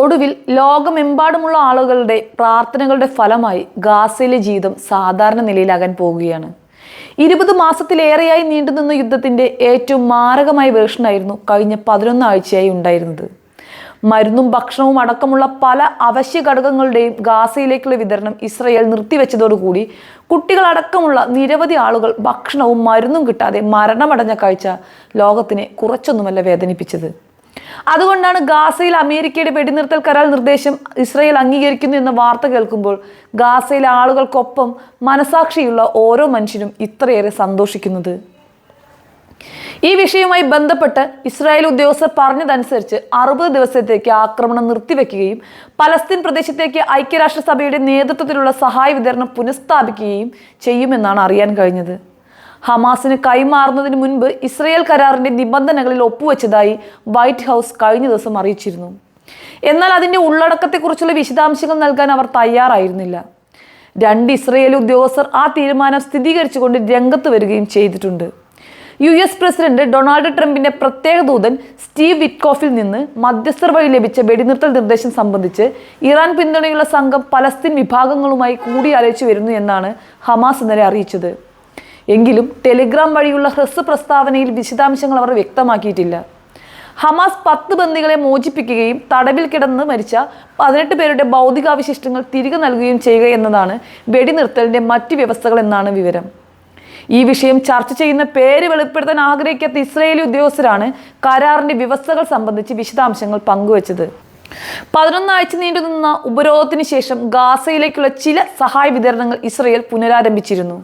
ഒടുവിൽ ലോകമെമ്പാടുമുള്ള ആളുകളുടെ പ്രാർത്ഥനകളുടെ ഫലമായി ഗാസയിലെ ജീവിതം സാധാരണ നിലയിലാകാൻ പോവുകയാണ്. 20 മാസത്തിലേറെയായി നീണ്ടുനിന്ന യുദ്ധത്തിന്റെ ഏറ്റവും മാരകമായ വേർഷനായിരുന്നു കഴിഞ്ഞ 11 ആഴ്ചയായി ഉണ്ടായിരുന്നത്. മരുന്നും ഭക്ഷണവും അടക്കമുള്ള പല അവശ്യ ഘടകങ്ങളുടെയും ഗാസയിലേക്കുള്ള വിതരണം ഇസ്രയേൽ നിർത്തിവെച്ചതോടുകൂടി കുട്ടികളടക്കമുള്ള നിരവധി ആളുകൾ ഭക്ഷണവും മരുന്നും കിട്ടാതെ മരണമടഞ്ഞ കാഴ്ച ലോകത്തിനെ കുറച്ചൊന്നുമല്ല വേദനിപ്പിച്ചത്. അതുകൊണ്ടാണ് ഗാസയിൽ അമേരിക്കയുടെ വെടിനിർത്തൽ കരാർ നിർദ്ദേശം ഇസ്രയേൽ അംഗീകരിക്കുന്നു എന്ന വാർത്ത കേൾക്കുമ്പോൾ ഗാസയിലെ ആളുകൾക്കൊപ്പം മനസാക്ഷിയുള്ള ഓരോ മനുഷ്യനും ഇത്രയേറെ സന്തോഷിക്കുന്നത്. ഈ വിഷയവുമായി ബന്ധപ്പെട്ട് ഇസ്രായേൽ ഉദ്യോഗസ്ഥർ പറഞ്ഞതനുസരിച്ച് 60 ദിവസത്തേക്ക് ആക്രമണം നിർത്തിവെക്കുകയും പലസ്തീൻ പ്രദേശത്തേക്ക് ഐക്യരാഷ്ട്രസഭയുടെ നേതൃത്വത്തിലുള്ള സഹായ വിതരണം പുനഃസ്ഥാപിക്കുകയും ചെയ്യുമെന്നാണ് അറിയാൻ കഴിഞ്ഞത്. ഹമാസിന് കൈമാറുന്നതിന് മുൻപ് ഇസ്രയേൽ കരാറിന്റെ നിബന്ധനകളിൽ ഒപ്പുവെച്ചതായി വൈറ്റ് ഹൗസ് കഴിഞ്ഞ ദിവസം അറിയിച്ചിരുന്നു. എന്നാൽ അതിന്റെ ഉള്ളടക്കത്തെക്കുറിച്ചുള്ള വിശദാംശങ്ങൾ നൽകാൻ അവർ തയ്യാറായിരുന്നില്ല. 2 ഇസ്രയേലി ഉദ്യോഗസ്ഥർ ആ തീരുമാനം സ്ഥിരീകരിച്ചുകൊണ്ട് രംഗത്ത് വരികയും ചെയ്തിട്ടുണ്ട്. US പ്രസിഡന്റ് ഡൊണാൾഡ് ട്രംപിന്റെ പ്രത്യേക ദൂതൻ സ്റ്റീവ് വിറ്റ്കോഫിൽ നിന്ന് മധ്യസ്ഥർ വഴി ലഭിച്ച വെടിനിർത്തൽ നിർദ്ദേശം സംബന്ധിച്ച് ഇറാൻ പിന്തുണയുള്ള സംഘം പലസ്തീൻ വിഭാഗങ്ങളുമായി കൂടിയാലോചിച്ചു വരുന്നു എന്നാണ് ഹമാസ് ഇന്നലെ അറിയിച്ചത്. എങ്കിലും ടെലിഗ്രാം വഴിയുള്ള ഹ്രസ്വ പ്രസ്താവനയിൽ വിശദാംശങ്ങൾ അവർ വ്യക്തമാക്കിയിട്ടില്ല. ഹമാസ് 10 ബന്ദികളെ മോചിപ്പിക്കുകയും തടവിൽ കിടന്ന് മരിച്ച 18 പേരുടെ ഭൗതികാവശിഷ്ടങ്ങൾ തിരികെ നൽകുകയും ചെയ്യുക എന്നതാണ് വെടിനിർത്തലിന്റെ മറ്റ് വ്യവസ്ഥകൾ എന്നാണ് വിവരം. ഈ വിഷയം ചർച്ച ചെയ്യുന്ന പേര് വെളിപ്പെടുത്താൻ ആഗ്രഹിക്കാത്ത ഇസ്രയേലി ഉദ്യോഗസ്ഥരാണ് കരാറിന്റെ വ്യവസ്ഥകൾ സംബന്ധിച്ച് വിശദാംശങ്ങൾ പങ്കുവച്ചത്. 11 ആഴ്ച നീണ്ടുനിന്ന ഉപരോധത്തിന് ശേഷം ഗാസയിലേക്കുള്ള ചില സഹായ വിതരണങ്ങൾ ഇസ്രയേൽ പുനരാരംഭിച്ചിരുന്നു.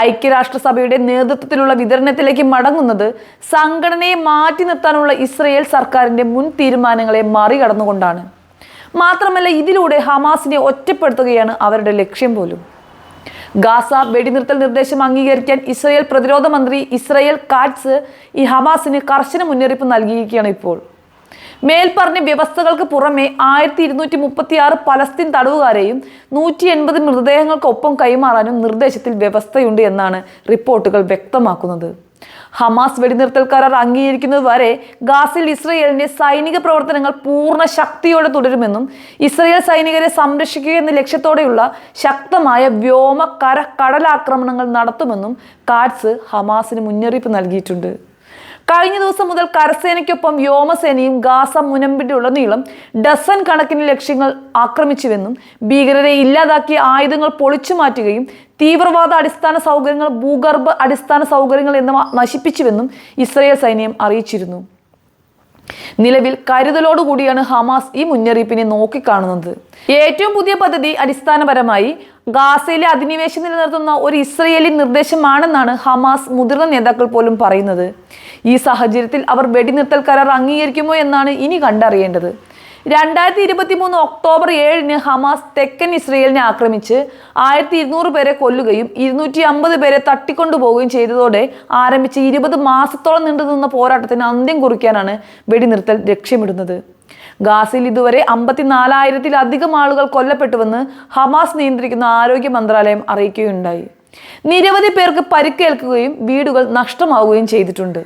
ഐക്യരാഷ്ട്രസഭയുടെ നേതൃത്വത്തിലുള്ള വിതരണത്തിലേക്ക് മടങ്ങുന്നത് സംഘടനയെ മാറ്റി നിർത്താനുള്ള ഇസ്രയേൽ സർക്കാരിന്റെ മുൻ തീരുമാനങ്ങളെ മറികടന്നുകൊണ്ടാണ്. മാത്രമല്ല ഇതിലൂടെ ഹമാസിനെ ഒറ്റപ്പെടുത്തുകയാണ് അവരുടെ ലക്ഷ്യം പോലും. ഗാസ വെടിനിർത്തൽ നിർദ്ദേശം അംഗീകരിക്കാൻ ഇസ്രയേൽ പ്രതിരോധ മന്ത്രി ഇസ്രയേൽ കാറ്റ്സ് ഈ ഹമാസിന് കർശന മുന്നറിയിപ്പ് നൽകിയിരിക്കുകയാണ് ഇപ്പോൾ. മേൽപ്പറഞ്ഞ വ്യവസ്ഥകൾക്ക് പുറമെ 1236 പലസ്തീൻ തടവുകാരെയും 180 മൃതദേഹങ്ങൾക്കൊപ്പം കൈമാറാനും നിർദ്ദേശത്തിൽ വ്യവസ്ഥയുണ്ട് എന്നാണ് റിപ്പോർട്ടുകൾ വ്യക്തമാക്കുന്നത്. ഹമാസ് വെടിനിർത്തൽ കരാർ അംഗീകരിക്കുന്നത് വരെ ഗാസയിൽ ഇസ്രയേലിന്റെ സൈനിക പ്രവർത്തനങ്ങൾ പൂർണ്ണ ശക്തിയോടെ തുടരുമെന്നും ഇസ്രയേൽ സൈനികരെ സംരക്ഷിക്കുക എന്ന ലക്ഷ്യത്തോടെയുള്ള ശക്തമായ വ്യോമ കര കടലാക്രമണങ്ങൾ നടത്തുമെന്നും കാറ്റ്സ് ഹമാസിന് മുന്നറിയിപ്പ് നൽകിയിട്ടുണ്ട്. കഴിഞ്ഞ ദിവസം മുതൽ കരസേനയ്ക്കൊപ്പം വ്യോമസേനയും ഗാസ മുനമ്പിലുടനീളം ഡസൻ കണക്കിന് ലക്ഷ്യങ്ങൾ ആക്രമിച്ചുവെന്നും ഭീകരരെ ഇല്ലാതാക്കിയ ആയുധങ്ങൾ പൊളിച്ചു മാറ്റുകയും തീവ്രവാദ അടിസ്ഥാന സൗകര്യങ്ങൾ, ഭൂഗർഭ അടിസ്ഥാന സൗകര്യങ്ങൾ എന്നിവ നശിപ്പിച്ചുവെന്നും ഇസ്രയേൽ സൈന്യം അറിയിച്ചിരുന്നു. നിലവിൽ കരുതലോടുകൂടിയാണ് ഹമാസ് ഈ മുന്നറിയിപ്പിനെ നോക്കിക്കാണുന്നത്. ഏറ്റവും പുതിയ പദ്ധതി അടിസ്ഥാനപരമായി ഗാസയിലെ അധിനിവേശം നിലനിർത്തുന്ന ഒരു ഇസ്രയേലി നിർദ്ദേശമാണെന്നാണ് ഹമാസ് മുതിർന്ന നേതാക്കൾ പോലും പറയുന്നത്. ഈ സാഹചര്യത്തിൽ അവർ വെടിനിർത്തൽ കരാർ അംഗീകരിക്കുമോ എന്നാണ് ഇനി കണ്ടറിയേണ്ടത്. 2023 ഒക്ടോബർ 7 ഹമാസ് തെക്കൻ ഇസ്രയേലിനെ ആക്രമിച്ച് 1200 പേരെ കൊല്ലുകയും 250 പേരെ തട്ടിക്കൊണ്ടുപോവുകയും ചെയ്തതോടെ ആരംഭിച്ച 20 മാസത്തോളം നീണ്ടുനിന്ന പോരാട്ടത്തിന് അന്ത്യം കുറിക്കാനാണ് വെടിനിർത്തൽ ലക്ഷ്യമിടുന്നത്. ഗാസയിൽ ഇതുവരെ 54,000-ത്തിലധികം ആളുകൾ കൊല്ലപ്പെട്ടുവെന്ന് ഹമാസ് നിയന്ത്രിക്കുന്ന ആരോഗ്യ മന്ത്രാലയം അറിയിക്കുകയുണ്ടായി. നിരവധി പേർക്ക് പരിക്കേൽക്കുകയും വീടുകൾ നഷ്ടമാവുകയും ചെയ്തിട്ടുണ്ട്.